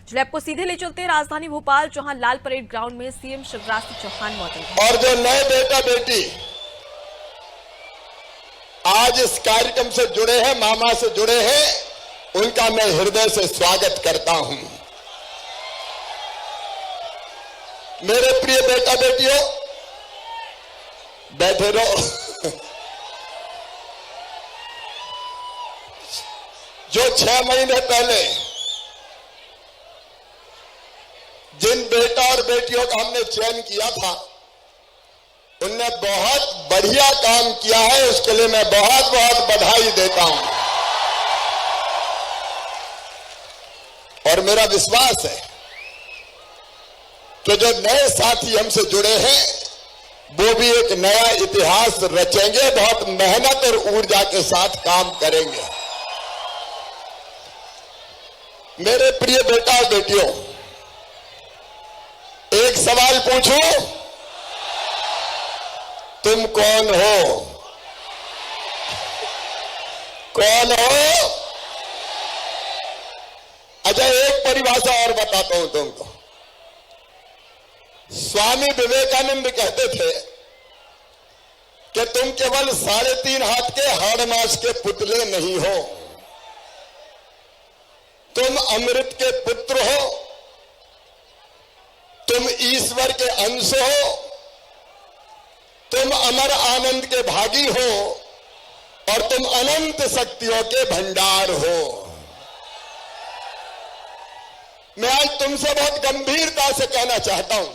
चलिए आपको सीधे ले चलते हैं राजधानी भोपाल, जहां लाल परेड ग्राउंड में सीएम शिवराज सिंह चौहान मौजूद हैं। और जो नए बेटा बेटी आज इस कार्यक्रम से जुड़े हैं, मामा से जुड़े हैं, उनका मैं हृदय से स्वागत करता हूं। मेरे प्रिय बेटा बेटियों, बैठे रहो। जो 6 महीने पहले जिन बेटा और बेटियों का हमने चयन किया था, उनने बहुत बढ़िया काम किया है। उसके लिए मैं बहुत बहुत बधाई देता हूं। और मेरा विश्वास है कि जो नए साथी हमसे जुड़े हैं, वो भी एक नया इतिहास रचेंगे, बहुत मेहनत और ऊर्जा के साथ काम करेंगे। मेरे प्रिय बेटा और बेटियों, एक सवाल पूछूं, तुम कौन हो? कौन हो? अच्छा, एक परिभाषा और बताता हूं तुमको। स्वामी विवेकानंद कहते थे कि तुम केवल 3.5 हाथ के हाड़ मास के पुतले नहीं हो, तुम अमृत के पुत्र हो, तुम ईश्वर के अंश हो, तुम अमर आनंद के भागी हो, और तुम अनंत शक्तियों के भंडार हो। मैं आज तुमसे बहुत गंभीरता से कहना चाहता हूं,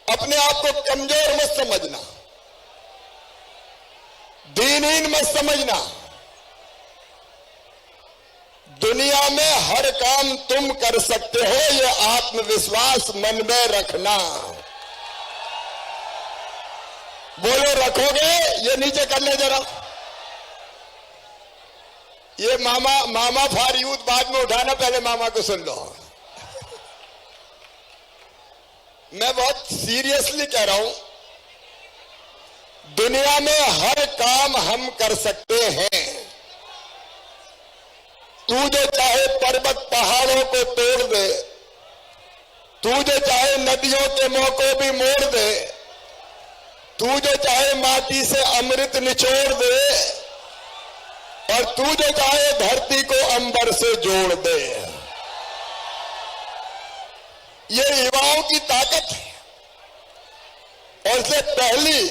अपने आप को कमजोर मत समझना, दीनहीन मत समझना। दुनिया में हर काम तुम कर सकते हो, यह आत्मविश्वास मन में रखना। बोलो, रखोगे? ये नीचे कर ले जरा। ये मामा फॉर यूथ बाद में उठाना, पहले मामा को सुन लो। मैं बहुत सीरियसली कह रहा हूं, दुनिया में हर काम हम कर सकते हैं। तू जो चाहे पर्वत पहाड़ों को तोड़ दे, तू जो चाहे नदियों के मुंह को भी मोड़ दे, तू जो चाहे माटी से अमृत निचोड़ दे, और तू जो चाहे धरती को अंबर से जोड़ दे। ये युवाओं की ताकत है। और इससे पहली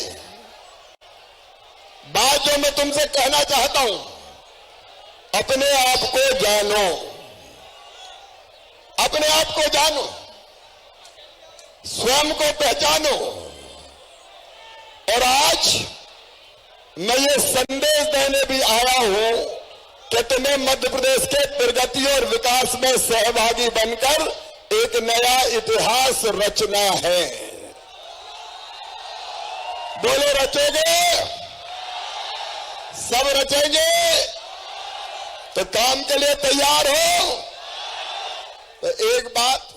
बात जो मैं तुमसे कहना चाहता हूं, अपने आप को जानो, अपने आप को जानो, स्वयं को पहचानो। और आज मैं ये संदेश देने भी आया हूं कि तुम्हें मध्य प्रदेश के प्रगति और विकास में सहभागी बनकर एक नया इतिहास रचना है। बोलो, रचोगे? सब रचेंगे? तो काम के लिए तैयार हो? तो एक बात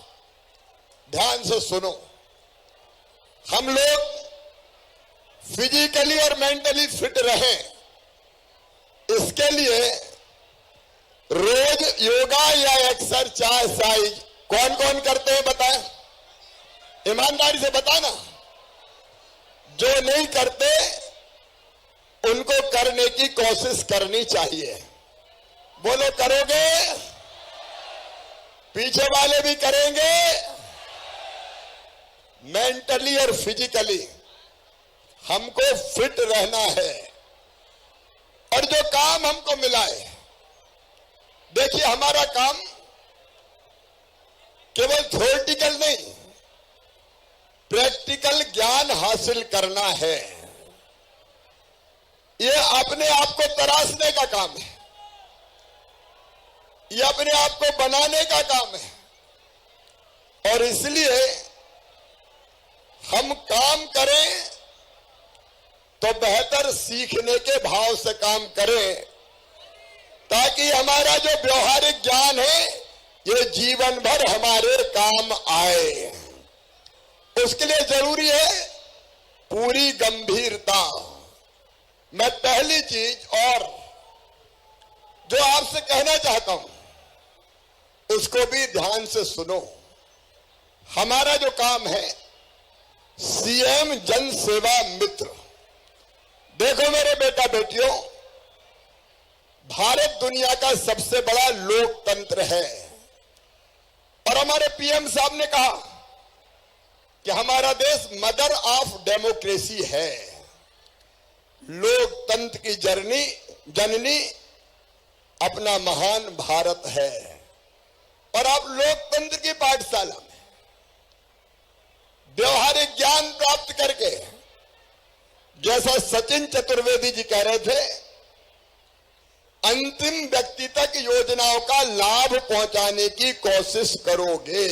ध्यान से सुनो, हम लोग फिजिकली और मेंटली फिट रहें, इसके लिए रोज योगा या एक्सरसाइज कौन कौन करते हैं बताएं? ईमानदारी से बताना। जो नहीं करते उनको करने की कोशिश करनी चाहिए। बोलो, करोगे? पीछे वाले भी करेंगे। मेंटली और फिजिकली हमको फिट रहना है। और जो काम हमको मिला है, देखिए, हमारा काम केवल थ्योरेटिकल नहीं, प्रैक्टिकल ज्ञान हासिल करना है। यह अपने आप को तराशने का काम है, यह अपने आप को बनाने का काम है। और इसलिए हम काम करें तो बेहतर सीखने के भाव से काम करें, ताकि हमारा जो व्यवहारिक ज्ञान है ये जीवन भर हमारे काम आए। उसके लिए जरूरी है पूरी गंभीरता। मैं पहली चीज और जो आपसे कहना चाहता हूं, उसको भी ध्यान से सुनो। हमारा जो काम है सीएम जन सेवा मित्र। देखो मेरे बेटा बेटियों, भारत दुनिया का सबसे बड़ा लोकतंत्र है और हमारे पीएम साहब ने कहा कि हमारा देश मदर ऑफ डेमोक्रेसी है, लोकतंत्र की जननी अपना महान भारत है। और आप लोकतंत्र की पाठशाला में व्यवहारिक ज्ञान प्राप्त करके, जैसा सचिन चतुर्वेदी जी कह रहे थे, अंतिम व्यक्ति तक योजनाओं का लाभ पहुंचाने की कोशिश करोगे।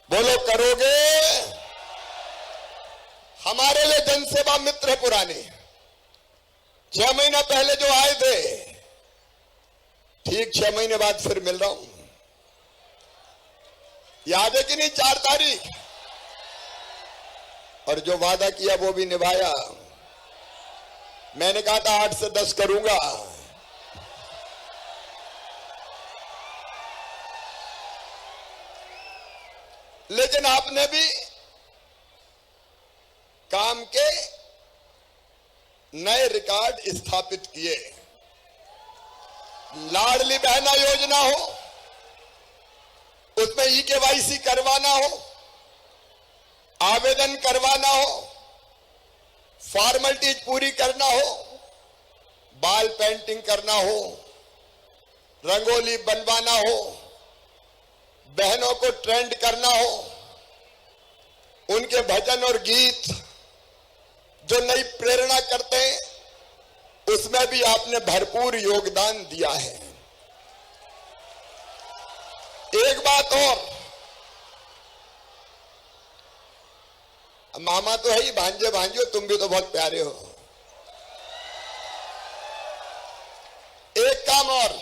बोलो करोगे? हमारे लिए जनसेवा मित्र पुराने 6 महीना पहले जो आए थे, ठीक 6 महीने बाद फिर मिल रहा हूं। याद है कि नहीं? 4 तारीख। और जो वादा किया वो भी निभाया। मैंने कहा था 8 से 10 करूंगा, लेकिन आपने भी काम के नए रिकॉर्ड स्थापित किए। लाडली बहना योजना हो, उसमें ई-केवाईसी करवाना हो, आवेदन करवाना हो, फॉर्मेलिटीज पूरी करना हो, बाल पेंटिंग करना हो, रंगोली बनवाना हो, बहनों को ट्रेंड करना हो, उनके भजन और गीत जो नई प्रेरणा करते हैं, उसमें भी आपने भरपूर योगदान दिया है। एक बात और, मामा तो है ही, भांजे भांजियो तुम भी तो बहुत प्यारे हो। एक काम और,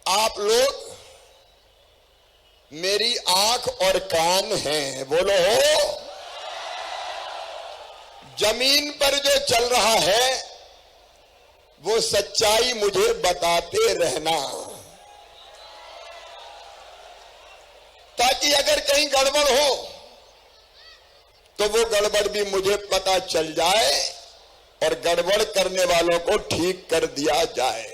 आप लोग मेरी आंख और कान हैं। बोलो हो? जमीन पर जो चल रहा है वो सच्चाई मुझे बताते रहना, ताकि अगर कहीं गड़बड़ हो तो वो गड़बड़ भी मुझे पता चल जाए और गड़बड़ करने वालों को ठीक कर दिया जाए।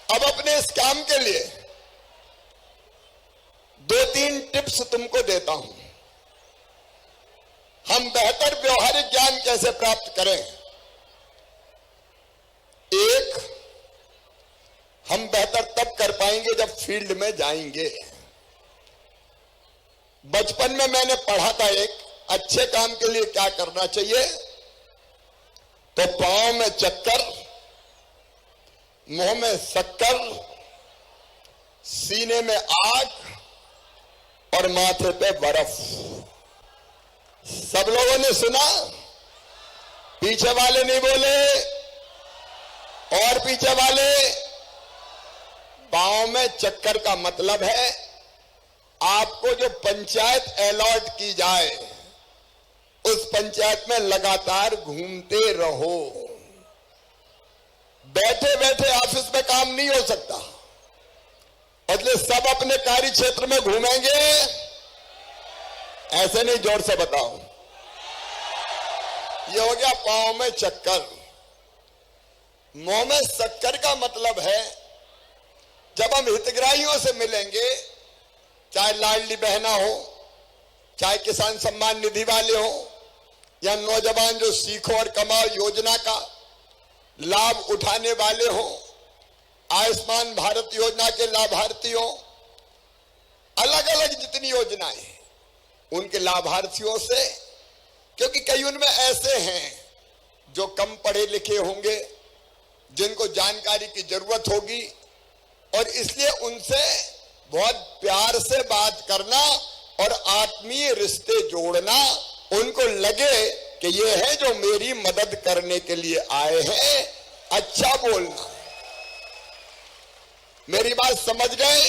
अब अपने इस काम के लिए 2-3 टिप्स तुमको देता हूं। हम बेहतर व्यवहारिक ज्ञान कैसे प्राप्त करें? एक, हम बेहतर तब कर पाएंगे जब फील्ड में जाएंगे। बचपन में मैंने पढ़ा था एक अच्छे काम के लिए क्या करना चाहिए, तो पांव में चक्कर, मुंह में शक्कर, सीने में आग और माथे पे बर्फ। सब लोगों ने सुना? पीछे वाले नहीं बोले? और पीछे वाले? पांव में चक्कर का मतलब है आपको जो पंचायत अलॉट की जाए उस पंचायत में लगातार घूमते रहो। बैठे बैठे ऑफिस में काम नहीं हो सकता, इसलिए सब अपने कार्य क्षेत्र में घूमेंगे। ऐसे नहीं, जोर से बताओ। ये हो गया पांव में चक्कर। मुंह में शक्कर का मतलब है जब हम हितग्राहियों से मिलेंगे, चाहे लाडली बहना हो, चाहे किसान सम्मान निधि वाले हो, या नौजवान जो सीखो और कमाओ योजना का लाभ उठाने वाले हो, आयुष्मान भारत योजना के लाभार्थी हो, अलग अलग जितनी योजनाएं, उनके लाभार्थियों से, क्योंकि कई उनमें ऐसे हैं जो कम पढ़े लिखे होंगे, जिनको जानकारी की जरूरत होगी, और इसलिए उनसे बहुत प्यार से बात करना और आत्मीय रिश्ते जोड़ना, उनको लगे कि ये है जो मेरी मदद करने के लिए आए हैं, अच्छा बोलना। मेरी बात समझ गए?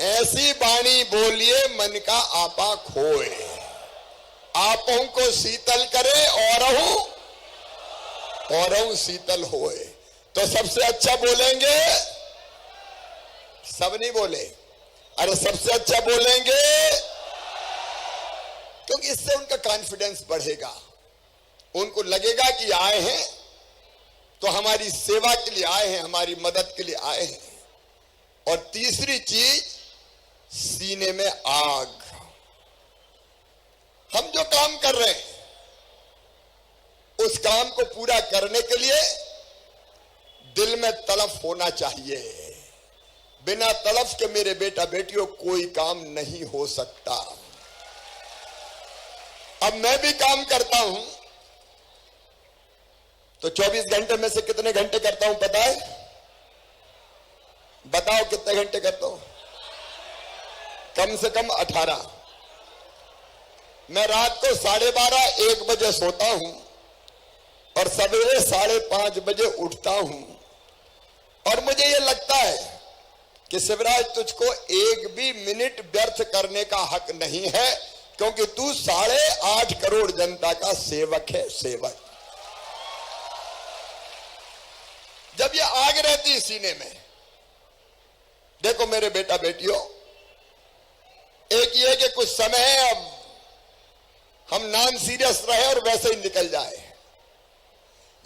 ऐसी वाणी बोलिए मन का आपा खोए, आपों को शीतल करे औरहु शीतल होए। तो सबसे अच्छा बोलेंगे, सब नहीं बोले, अरे सबसे अच्छा बोलेंगे, क्योंकि इससे उनका कॉन्फिडेंस बढ़ेगा। उनको लगेगा कि आए हैं तो हमारी सेवा के लिए आए हैं, हमारी मदद के लिए आए हैं। और तीसरी चीज, सीने में आग। हम जो काम कर रहे हैं उस काम को पूरा करने के लिए दिल में तड़प होना चाहिए। बिना तड़प के मेरे बेटा बेटियों कोई काम नहीं हो सकता। अब मैं भी काम करता हूं तो 24 घंटे में से कितने घंटे करता हूं पता है? बताओ कितने घंटे करता हूं? कम से कम 18। मैं रात को 12:30 1 बजे सोता हूं और सवेरे 5:30 बजे उठता हूं। और मुझे यह लगता है कि शिवराज, तुझको एक भी मिनट व्यर्थ करने का हक नहीं है, क्योंकि तू 8.5 करोड़ जनता का सेवक है, सेवक। जब ये आग रहती सीने में, देखो मेरे बेटा बेटियों, एक ये कि कुछ समय है, अब हम नॉन सीरियस रहे और वैसे ही निकल जाए,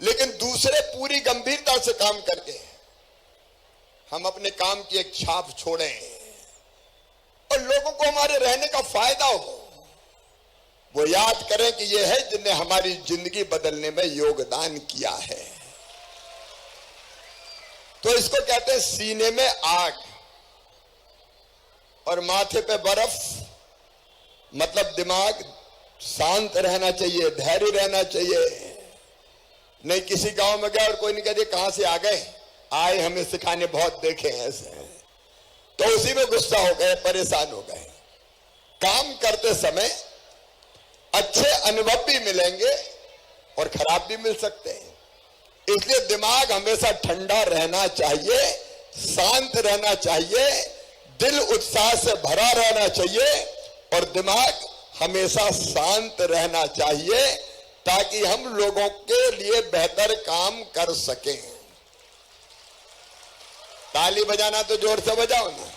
लेकिन दूसरे पूरी गंभीरता से काम करके हम अपने काम की एक छाप छोड़ें और लोगों को हमारे रहने का फायदा हो। वो याद करें कि ये है जिन्हें हमारी जिंदगी बदलने में योगदान किया है। तो इसको कहते हैं सीने में आग और माथे पे बर्फ। मतलब दिमाग शांत रहना चाहिए, धैर्य रहना चाहिए। नहीं किसी गांव में गए और कोई नहीं कहते कहां से आ गए, आए हमें सिखाने, बहुत देखे हैं ऐसे, तो उसी में गुस्सा हो गए, परेशान हो गए। काम करते समय अच्छे अनुभव भी मिलेंगे और खराब भी मिल सकते हैं। इसलिए दिमाग हमेशा ठंडा रहना चाहिए, शांत रहना चाहिए, दिल उत्साह से भरा रहना चाहिए और दिमाग हमेशा शांत रहना चाहिए, ताकि हम लोगों के लिए बेहतर काम कर सकें। ताली बजाना तो जोर से बजाओ ना।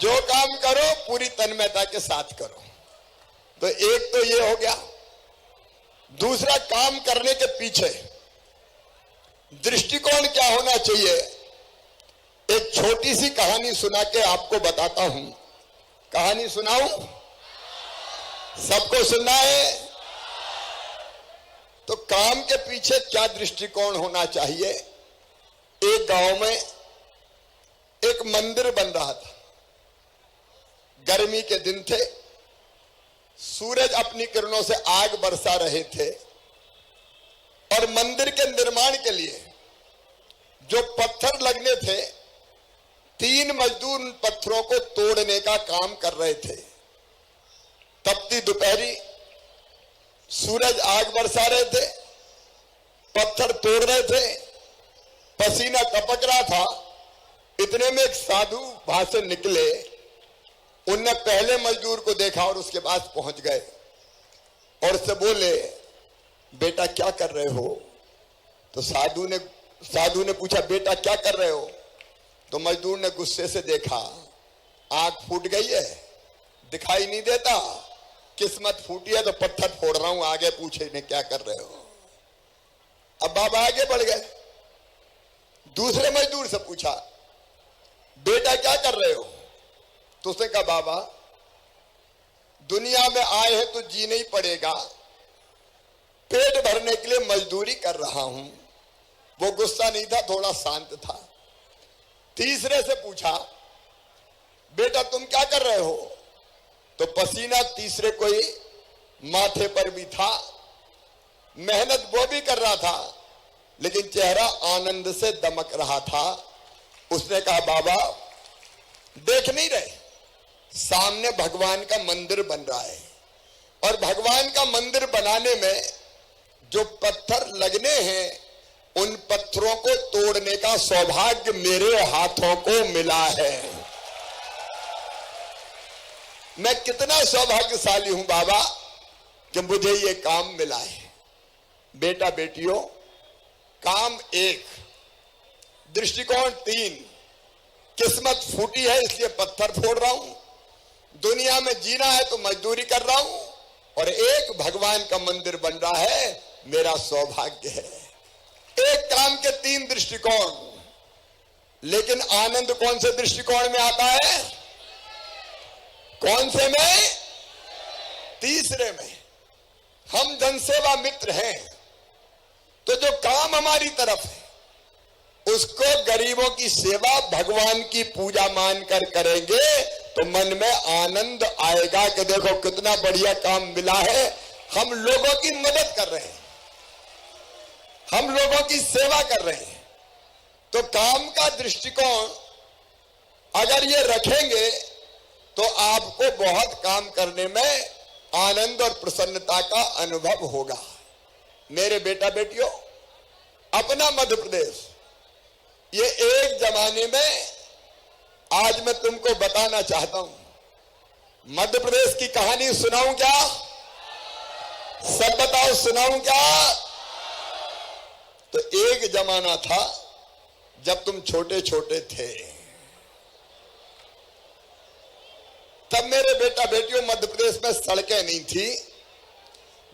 जो काम करो पूरी तन्मयता के साथ करो। तो एक तो ये हो गया। दूसरा, काम करने के पीछे दृष्टिकोण क्या होना चाहिए। एक छोटी सी कहानी सुना के आपको बताता हूं। कहानी सुनाऊं? सबको सुनना है? तो काम के पीछे क्या दृष्टिकोण होना चाहिए। एक गांव में एक मंदिर बन रहा था। गर्मी के दिन थे, सूरज अपनी किरणों से आग बरसा रहे थे और मंदिर के निर्माण के लिए जो पत्थर लगने थे, 3 मजदूर उन पत्थरों को तोड़ने का काम कर रहे थे। तपती दोपहरी, सूरज आग बरसा रहे थे, पत्थर तोड़ रहे थे, पसीना टपक रहा था। इतने में एक साधु वहां से निकले। उनने पहले मजदूर को देखा और उसके पास पहुंच गए और उससे बोले, बेटा क्या कर रहे हो? तो साधु ने पूछा, बेटा क्या कर रहे हो? तो मजदूर ने गुस्से से देखा, आंख फूट गई है, दिखाई नहीं देता, किस्मत फूटी है तो पत्थर फोड़ रहा हूं, आगे पूछे ने क्या कर रहे हो। अब बाबा आगे बढ़ गए। दूसरे मजदूर से पूछा, बेटा क्या कर रहे हो? तो उसने कहा, बाबा दुनिया में आए हैं तो जीना ही पड़ेगा, पेट भरने के लिए मजदूरी कर रहा हूं। वो गुस्सा नहीं था, थोड़ा शांत था। तीसरे से पूछा, बेटा तुम क्या कर रहे हो? तो पसीना तीसरे को ही माथे पर भी था, मेहनत वो भी कर रहा था, लेकिन चेहरा आनंद से दमक रहा था। उसने कहा, बाबा देख नहीं रहे, सामने भगवान का मंदिर बन रहा है और भगवान का मंदिर बनाने में जो पत्थर लगने हैं, उन पत्थरों को तोड़ने का सौभाग्य मेरे हाथों को मिला है। मैं कितना सौभाग्यशाली हूं बाबा कि मुझे ये काम मिला है। बेटा बेटियों, काम एक, दृष्टिकोण तीन, किस्मत फूटी है इसलिए पत्थर फोड़ रहा हूं, दुनिया में जीना है तो मजदूरी कर रहा हूं, और एक भगवान का मंदिर बन रहा है, मेरा सौभाग्य है। एक काम के तीन दृष्टिकोण, लेकिन आनंद कौन से दृष्टिकोण में आता है? कौन से में? तीसरे में। हम जनसेवा मित्र हैं, तो जो काम हमारी तरफ है उसको गरीबों की सेवा, भगवान की पूजा मानकर करेंगे तो मन में आनंद आएगा कि देखो कितना बढ़िया काम मिला है, हम लोगों की मदद कर रहे हैं, हम लोगों की सेवा कर रहे हैं। तो काम का दृष्टिकोण अगर ये रखेंगे तो आपको बहुत काम करने में आनंद और प्रसन्नता का अनुभव होगा। मेरे बेटा बेटियों, अपना मध्य प्रदेश ये एक जमाने में, आज मैं तुमको बताना चाहता हूं। मध्य प्रदेश की कहानी सुनाऊं क्या? सब बताओ, सुनाऊं क्या? तो एक जमाना था जब तुम छोटे छोटे थे, तब मेरे बेटा बेटियों मध्य प्रदेश में सड़कें नहीं थी,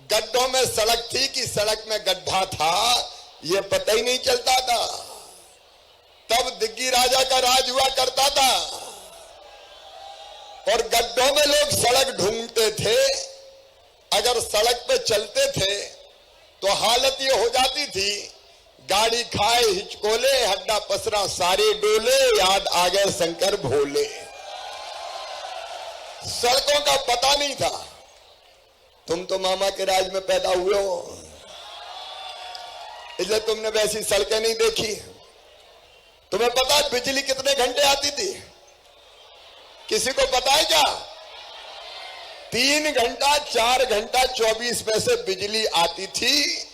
गड्ढों में सड़क थी कि सड़क में गड्ढा था ये पता ही नहीं चलता था। तब दिग्गी राजा का राज हुआ करता था और गड्ढों में लोग सड़क ढूंढते थे। अगर सड़क पे चलते थे तो हालत ये हो जाती थी, गाड़ी खाए हिचकोले, हड्डा पसरा सारे डोले, याद आ गए शंकर भोले। सड़कों का पता नहीं था। तुम तो मामा के राज में पैदा हुए हो, इसलिए तुमने वैसी सड़कें नहीं देखी। तुम्हें पता है बिजली कितने घंटे आती थी? किसी को पता है क्या? 3 घंटा 4 घंटा 24 में से बिजली आती थी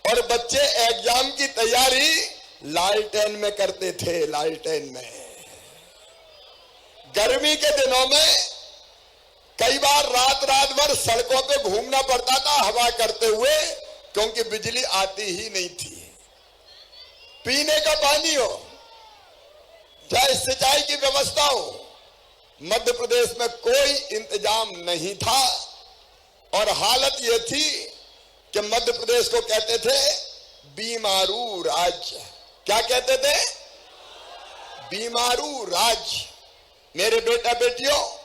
और बच्चे एग्जाम की तैयारी लालटेन में करते थे। लालटेन में गर्मी के दिनों में कई बार रात रात भर सड़कों पे घूमना पड़ता था हवा करते हुए, क्योंकि बिजली आती ही नहीं थी। पीने का पानी हो चाहे सिंचाई की व्यवस्था हो, मध्य प्रदेश में कोई इंतजाम नहीं था। और हालत यह थी कि मध्य प्रदेश को कहते थे बीमारू राज्य। क्या कहते थे? बीमारू राज्य। मेरे बेटा बेटियों,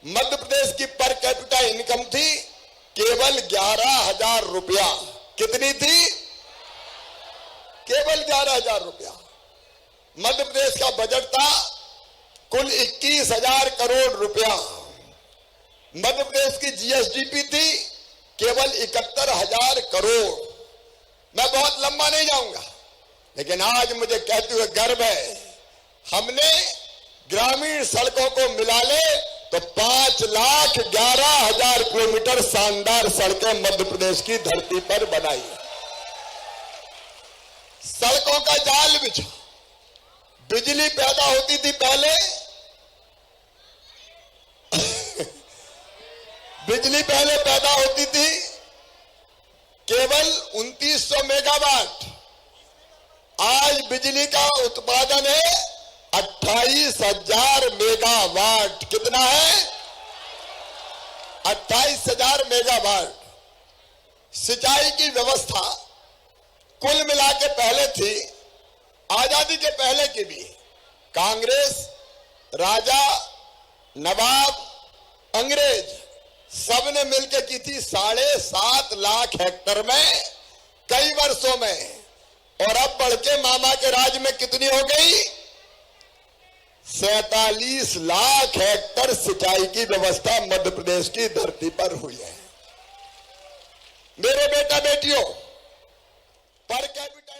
मध्य प्रदेश की पर कैपिटा इनकम थी केवल 11,000 रुपया। कितनी थी? केवल 11,000 रुपया। मध्य प्रदेश का बजट था कुल 21,000 करोड़ रुपया। मध्य प्रदेश की जीएसडीपी थी केवल 71,000 करोड़। मैं बहुत लंबा नहीं जाऊंगा, लेकिन आज मुझे कहते हुए गर्व है, हमने ग्रामीण सड़कों को मिला ले तो 5,11,000 किलोमीटर शानदार सड़कें मध्य प्रदेश की धरती पर बनाई। सड़कों का जाल बिछा। बिजली पैदा होती थी पहले बिजली पहले पैदा होती थी केवल 2900 मेगावाट। आज बिजली का उत्पादन है 28,000 मेगावाट। कितना है? 28,000 मेगावाट। सिंचाई की व्यवस्था कुल मिला के पहले थी, आजादी के पहले की भी, कांग्रेस, राजा, नवाब, अंग्रेज सबने मिलकर की थी 7.5 लाख हेक्टर में कई वर्षों में। और अब बढ़ के मामा के राज में कितनी हो गई? 47 लाख हेक्टर सिंचाई की व्यवस्था मध्य प्रदेश की धरती पर हुई है। मेरे बेटा बेटियों, पर कैपिटा